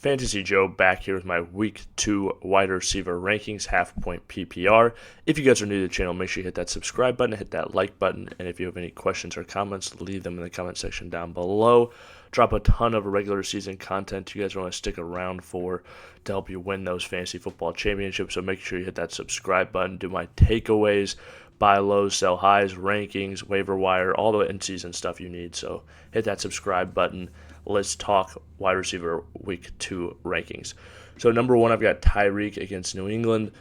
Fantasy Joe back here with my Week 2 wide receiver rankings, half-point PPR. If you guys are new to the channel, make sure you hit that subscribe button, hit that like button, and if you have any questions or comments, leave them in the comment section down below. Drop a ton of regular season content you guys want to stick around for to help you win those fantasy football championships, so make sure you hit that subscribe button. Do my takeaways, buy lows, sell highs, rankings, waiver wire, all the in-season stuff you need, so hit that subscribe button. Let's talk wide receiver Week 2 rankings. So number 1, I've got Tyreek against New England.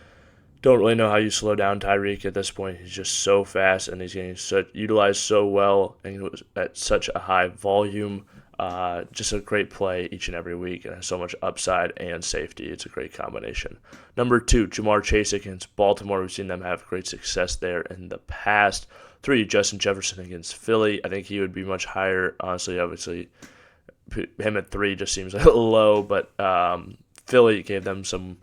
Don't really know how you slow down Tyreek at this point. He's just so fast, and he's getting utilized so well and at such a high volume. Just a great play each and every week, and has so much upside and safety. It's a great combination. Number 2, Jamar Chase against Baltimore. We've seen them have great success there in the past. 3, Justin Jefferson against Philly. I think he would be much higher, honestly, obviously. Him at 3 just seems a little low, but Philly gave them some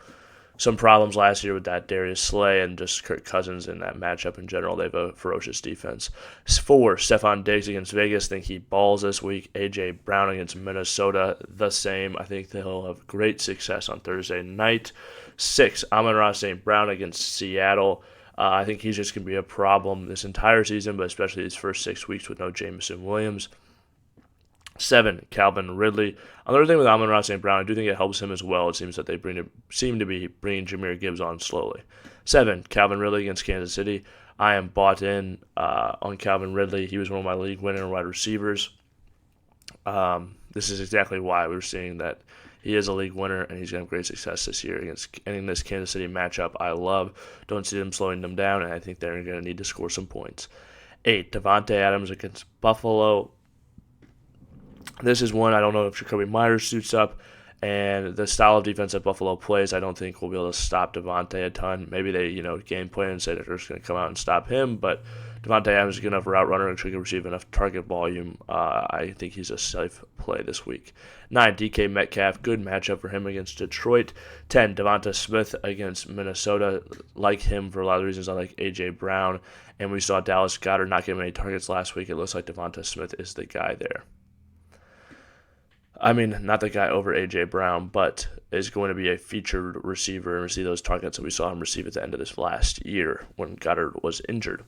problems last year with that Darius Slay and just Kirk Cousins in that matchup in general. They have a ferocious defense. 4, Stefon Diggs against Vegas. I think he balls this week. A.J. Brown against Minnesota, the same. I think they'll have great success on Thursday night. 6, Amon-Ra St. Brown against Seattle. I think he's just going to be a problem this entire season, but especially these first 6 weeks with no Jameson Williams. 7, Calvin Ridley. Another thing with Amon-Ra St. Brown, I do think it helps him as well. It seems that they seem to be bringing Jahmyr Gibbs on slowly. 7, Calvin Ridley against Kansas City. I am bought in on Calvin Ridley. He was one of my league winner wide receivers. This is exactly why we're seeing that he is a league winner, and he's going to have great success this year against in this Kansas City matchup. I love. Don't see them slowing them down, and I think they're going to need to score some points. 8, Davante Adams against Buffalo. This is one I don't know if Jacoby Myers suits up, and the style of defense that Buffalo plays, I don't think we'll be able to stop Davante a ton. Maybe they, game plan and say that they're just going to come out and stop him, but Davante Adams is a good enough route runner and should receive enough target volume. I think he's a safe play this week. 9, DK Metcalf, good matchup for him against Detroit. 10, Devonta Smith against Minnesota. Like him for a lot of reasons. I like A.J. Brown, and we saw Dallas Goedert not get many targets last week. It looks like Devonta Smith is the guy there. I mean, not the guy over A.J. Brown, but is going to be a featured receiver and receive those targets that we saw him receive at the end of this last year when Goddard was injured.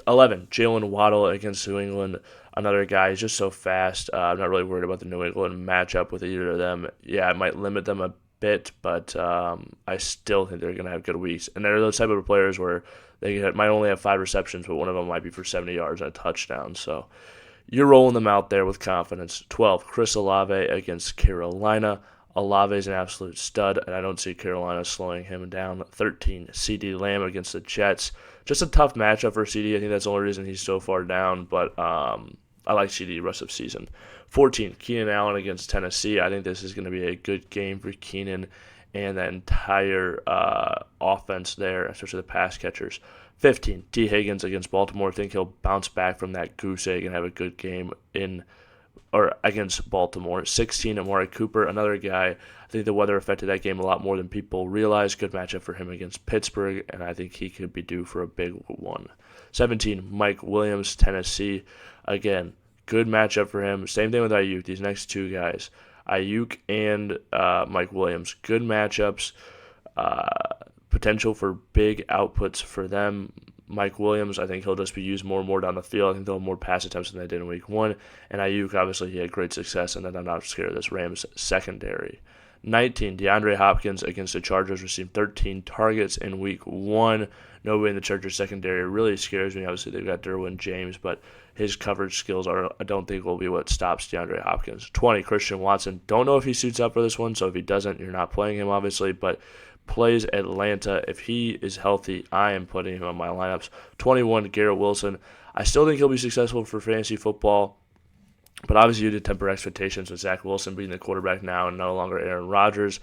11, Jalen Waddle against New England. Another guy, he's just so fast. I'm not really worried about the New England matchup with either of them. Yeah, it might limit them a bit, but I still think they're going to have good weeks. And they're those type of players where they might only have 5 receptions, but one of them might be for 70 yards and a touchdown. So you're rolling them out there with confidence. 12, Chris Olave against Carolina. Olave is an absolute stud, and I don't see Carolina slowing him down. 13, CeeDee Lamb against the Jets. Just a tough matchup for CeeDee. I think that's the only reason he's so far down, but I like CeeDee rest of season. 14, Keenan Allen against Tennessee. I think this is going to be a good game for Keenan and that entire offense there, especially the pass catchers. 15, T. Higgins against Baltimore. I think he'll bounce back from that goose egg and have a good game against Baltimore. 16, Amari Cooper, another guy. I think the weather affected that game a lot more than people realize. Good matchup for him against Pittsburgh, and I think he could be due for a big one. 17, Mike Williams, Tennessee. Again, good matchup for him. Same thing with Ayuk. These next 2 guys, Ayuk and Mike Williams, good matchups. Potential for big outputs for them. Mike Williams, I think he'll just be used more and more down the field. I think they'll have more pass attempts than they did in week 1. And Ayuk, obviously, he had great success, and then I'm not scared of this Rams secondary. 19, DeAndre Hopkins against the Chargers received 13 targets in week 1. Nobody in the Chargers secondary really scares me. Obviously, they've got Derwin James, but his coverage skills I don't think will be what stops DeAndre Hopkins. 20, Christian Watson. Don't know if he suits up for this one, so if he doesn't, you're not playing him, obviously, but plays Atlanta. If he is healthy, I am putting him on my lineups. 21, Garrett Wilson. I still think he'll be successful for fantasy football, but obviously you need to temper expectations with Zach Wilson being the quarterback now and no longer Aaron Rodgers.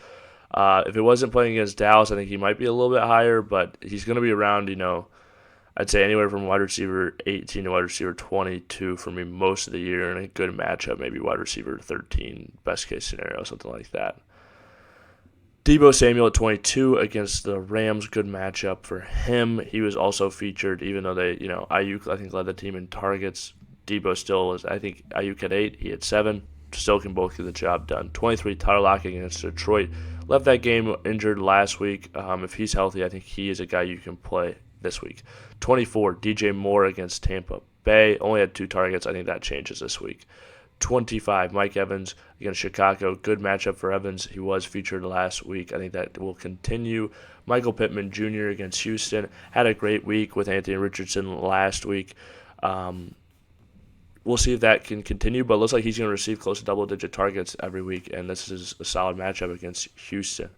If it wasn't playing against Dallas, I think he might be a little bit higher, but he's going to be around, I'd say anywhere from wide receiver 18 to wide receiver 22 for me most of the year, and a good matchup, maybe wide receiver 13, best case scenario, something like that. Deebo Samuel at 22 against the Rams, good matchup for him. He was also featured, even though Ayuk, I think, led the team in targets. Deebo still was, I think, Ayuk at 8, he had 7. still can both get the job done. 23, Tyler Lockett against Detroit. Left that game injured last week. If he's healthy, I think he is a guy you can play this week. 24, DJ Moore against Tampa Bay. Only had 2 targets. I think that changes this week. 25, Mike Evans against Chicago. Good matchup for Evans. He was featured last week. I think that will continue. Michael Pittman Jr. against Houston. Had a great week with Anthony Richardson last week. We'll see if that can continue, but it looks like he's going to receive close to double-digit targets every week, and this is a solid matchup against Houston.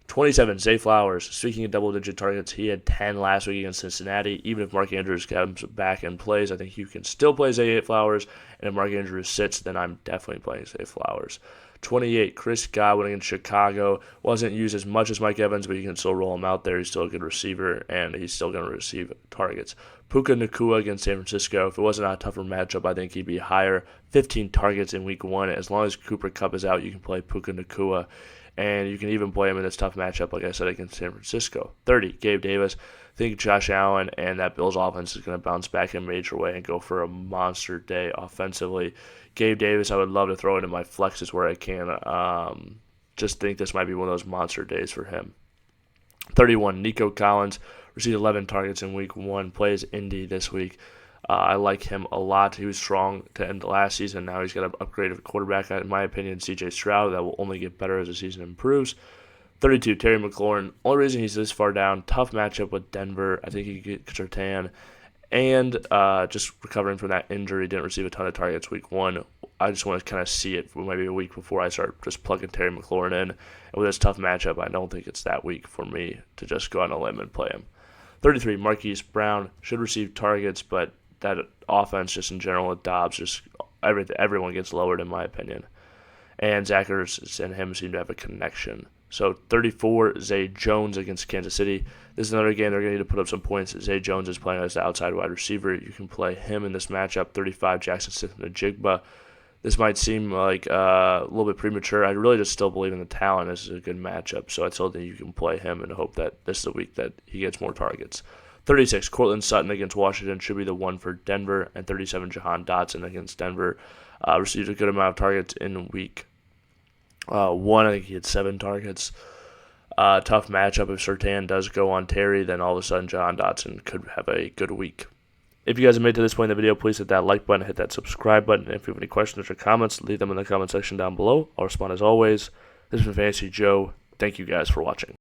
27, Zay Flowers. Speaking of double-digit targets, he had 10 last week against Cincinnati. Even if Mark Andrews comes back and plays, I think you can still play Zay Flowers. And if Mark Andrews sits, then I'm definitely playing Zay Flowers. 28, Chris Godwin against Chicago. Wasn't used as much as Mike Evans, but you can still roll him out there. He's still a good receiver, and he's still going to receive targets. Puka Nacua against San Francisco. If it wasn't a tougher matchup, I think he'd be higher. 15 targets in week 1. As long as Cooper Kupp is out, you can play Puka Nacua. And you can even play him in this tough matchup, like I said, against San Francisco. 30, Gabe Davis. I think Josh Allen and that Bills offense is going to bounce back in a major way and go for a monster day offensively. Gabe Davis, I would love to throw into my flexes where I can. Just think this might be one of those monster days for him. 31, Nico Collins. Received 11 targets in week 1. Plays Indy this week. I like him a lot. He was strong to end the last season. Now he's got an upgrade of a quarterback, in my opinion, C.J. Stroud. That will only get better as the season improves. 32, Terry McLaurin. Only reason he's this far down, tough matchup with Denver. I think he could get Surtain. And just recovering from that injury, didn't receive a ton of targets week 1. I just want to kind of see it for maybe a week before I start just plugging Terry McLaurin in. And with this tough matchup, I don't think it's that week for me to just go on a limb and play him. 33, Marquise Brown. Should receive targets, but that offense just in general with Dobbs, just everyone gets lowered in my opinion. And Zach Ertz and him seem to have a connection. So 34, Zay Jones against Kansas City. This is another game they're going to need to put up some points. Zay Jones is playing as the outside wide receiver. You can play him in this matchup. 35, Jackson Smith-Njigba. This might seem like a little bit premature. I really just still believe in the talent. This is a good matchup. So I still think you can play him and hope that this is a week that he gets more targets. 36, Courtland Sutton against Washington should be the one for Denver. And 37, Jahan Dotson against Denver. Received a good amount of targets in week 1. I think he had 7 targets. Tough matchup. If Surtain does go on Terry, then all of a sudden Jahan Dotson could have a good week. If you guys have made it to this point in the video, please hit that like button, hit that subscribe button. If you have any questions or comments, leave them in the comment section down below. I'll respond as always. This has been Fantasy Joe. Thank you guys for watching.